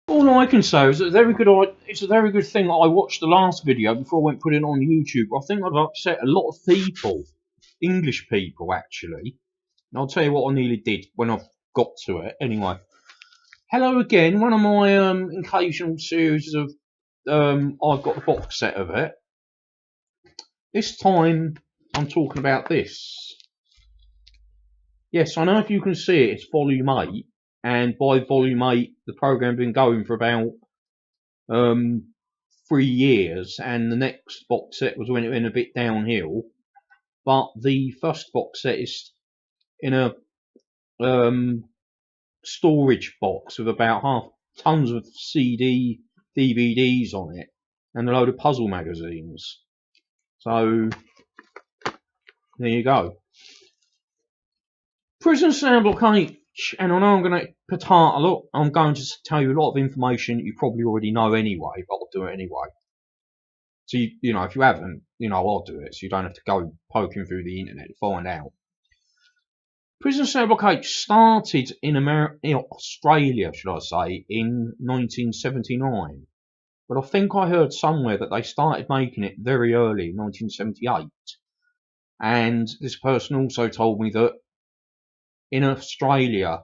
All I can say is it's a very good thing that I watched the last video before I went put it on YouTube. I think I've upset a lot of people, English people actually. And I'll tell you what I nearly did when I got to it. Anyway, hello again. One of my occasional series of I've got the box set of it. This time I'm talking about this. Yes, I know if you can see it, it's volume 8. And by volume 8, the program's been going for about 3 years, and the next box set was when it went a bit downhill. But the first box set is in a storage box with about tons of DVDs on it, and a load of puzzle magazines. So there you go. Prison Cell Block H, and I know I'm going to petard a lot. I'm going to tell you a lot of information you probably already know anyway, but I'll do it anyway. So you know, if you haven't, I'll do it, so you don't have to go poking through the internet to find out. Prison Cell Block H started in Australia, should I say, in 1979. But I think I heard somewhere that they started making it very early, 1978. And this person also told me that in Australia,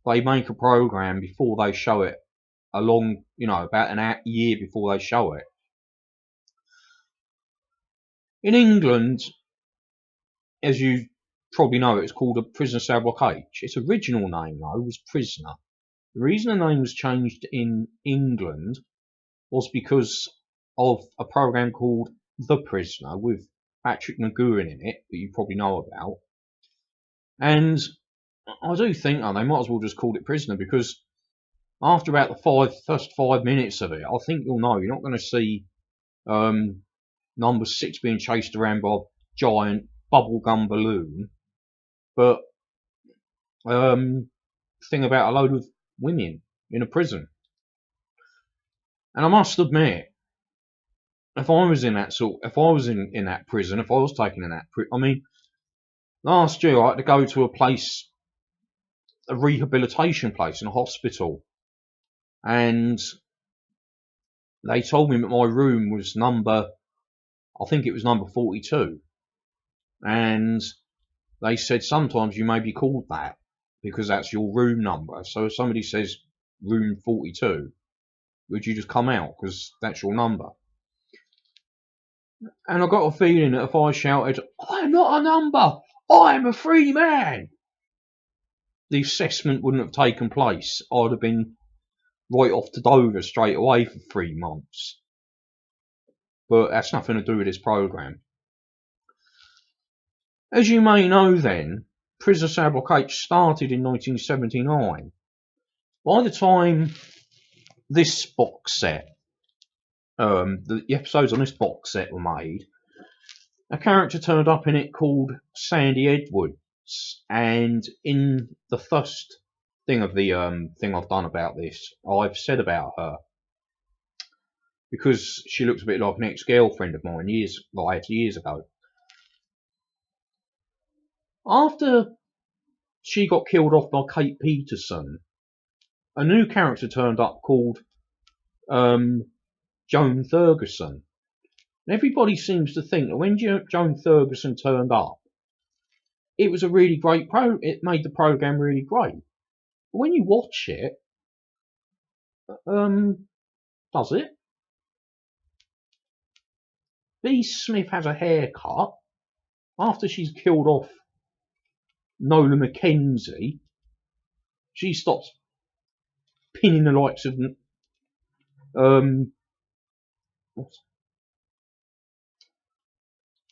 they make a program before they show it, about a year before they show it. In England, as you probably know, it's called a Prison Cell Block H. Its original name, though, was Prisoner. The reason the name was changed in England was because of a program called The Prisoner with Patrick McGoohan in it, that you probably know about. And I do think they might as well just call it Prisoner, because after about the first 5 minutes of it, I think you'll know you're not going to see number 6 being chased around by a giant bubblegum balloon, but thing about a load of women in a prison. And I must admit, if I was in that prison, if I was taken in that prison, last year I had to go to a rehabilitation place in a hospital, and they told me that my room was number 42, and they said sometimes you may be called that because that's your room number. So if somebody says room 42, would you just come out because that's your number? And I got a feeling that if I shouted, "I'm not a number, I'm a free man," the assessment wouldn't have taken place. I'd have been right off to Dover straight away for 3 months. But that's nothing to do with this program. As you may know then, Prison Cell Block H started in 1979. By the time this box set, the episodes on this box set were made, a character turned up in it called Sandy Edwards, and in the first thing of the thing I've done about this, I've said about her, because she looks a bit like an ex-girlfriend of mine years ago. After she got killed off by Kate Peterson, a new character turned up called Joan Ferguson. And everybody seems to think that when Joan Ferguson turned up, it was a really great it made the program really great. But when you watch it, does it? B. Smith has a haircut after she's killed off Nola Mackenzie. She stops pinning the likes of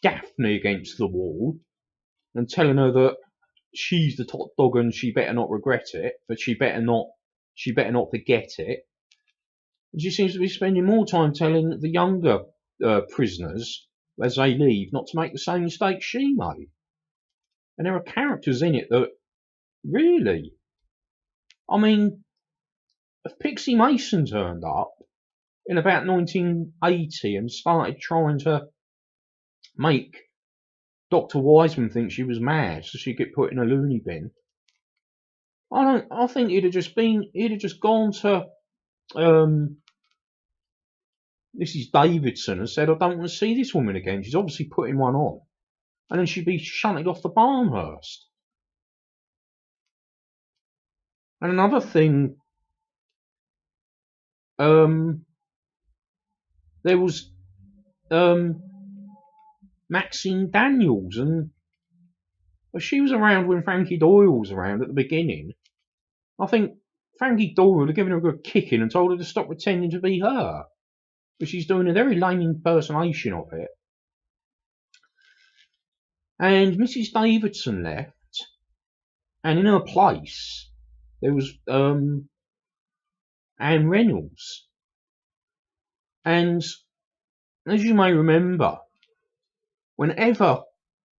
Daphne against the wall and telling her that she's the top dog and she better not regret it, but she better not forget it. And she seems to be spending more time telling the younger prisoners as they leave not to make the same mistakes she made. And there are characters in it that really, if Pixie Mason turned up in about 1980 and started trying to make Dr. Wiseman think she was mad so she'd get put in a loony bin, I think he'd have just gone to Mrs. Davidson has said, I don't want to see this woman again. She's obviously putting one on. And then she'd be shunted off the Barnhurst. And another thing, there was Maxine Daniels, and she was around when Frankie Doyle was around at the beginning. I think Frankie Doyle would have given her a good kicking and told her to stop pretending to be her. But she's doing a very lame impersonation of it. And Mrs. Davidson left, and in her place there was Anne Reynolds. And as you may remember, whenever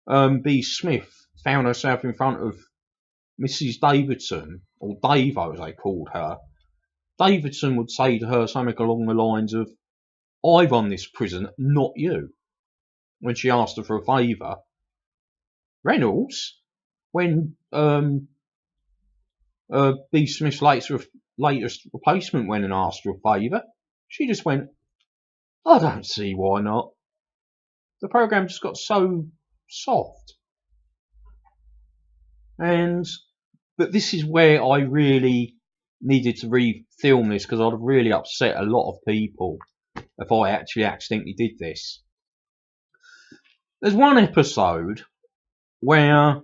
B. Smith found herself in front of Mrs. Davidson, or Davo as they called her, Davidson would say to her something along the lines of, I run this prison, not you. When she asked her for a favour, Reynolds, when B. Smith's latest replacement went and asked for a favour, she just went, I don't see why not. The programme just got so soft. But this is where I really needed to re-film this, because I'd have really upset a lot of people if I actually accidentally did this. There's one episode where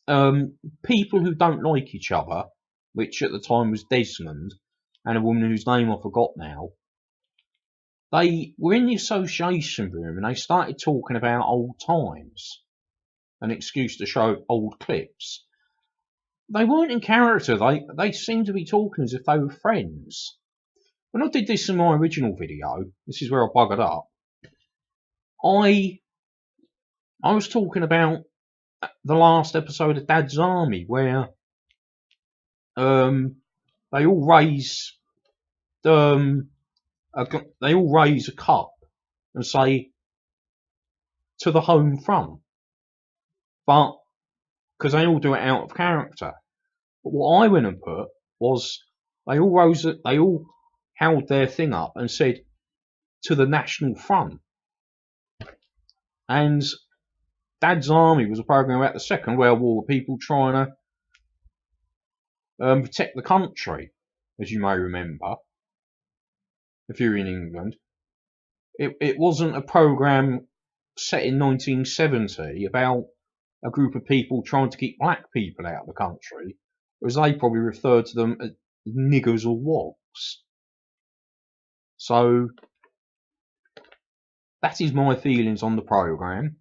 people who don't like each other, which at the time was Desmond and a woman whose name I forgot now, they were in the association room and they started talking about old times, an excuse to show old clips. They weren't in character, they seemed to be talking as if they were friends. When I did this in my original video, this is where I buggered up, I was talking about the last episode of Dad's Army, where they all raise a cup and say, to the home front, but because they all do it out of character. But what I went and put was they all held their thing up and said, to the National Front. And Dad's Army was a program about the Second World War, people trying to protect the country, as you may remember, if you're in England. It wasn't a program set in 1970 about a group of people trying to keep black people out of the country, as they probably referred to them as niggers or wogs. So that is my feelings on the program.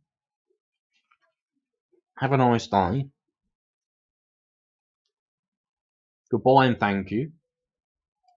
Have a nice day. Goodbye and thank you.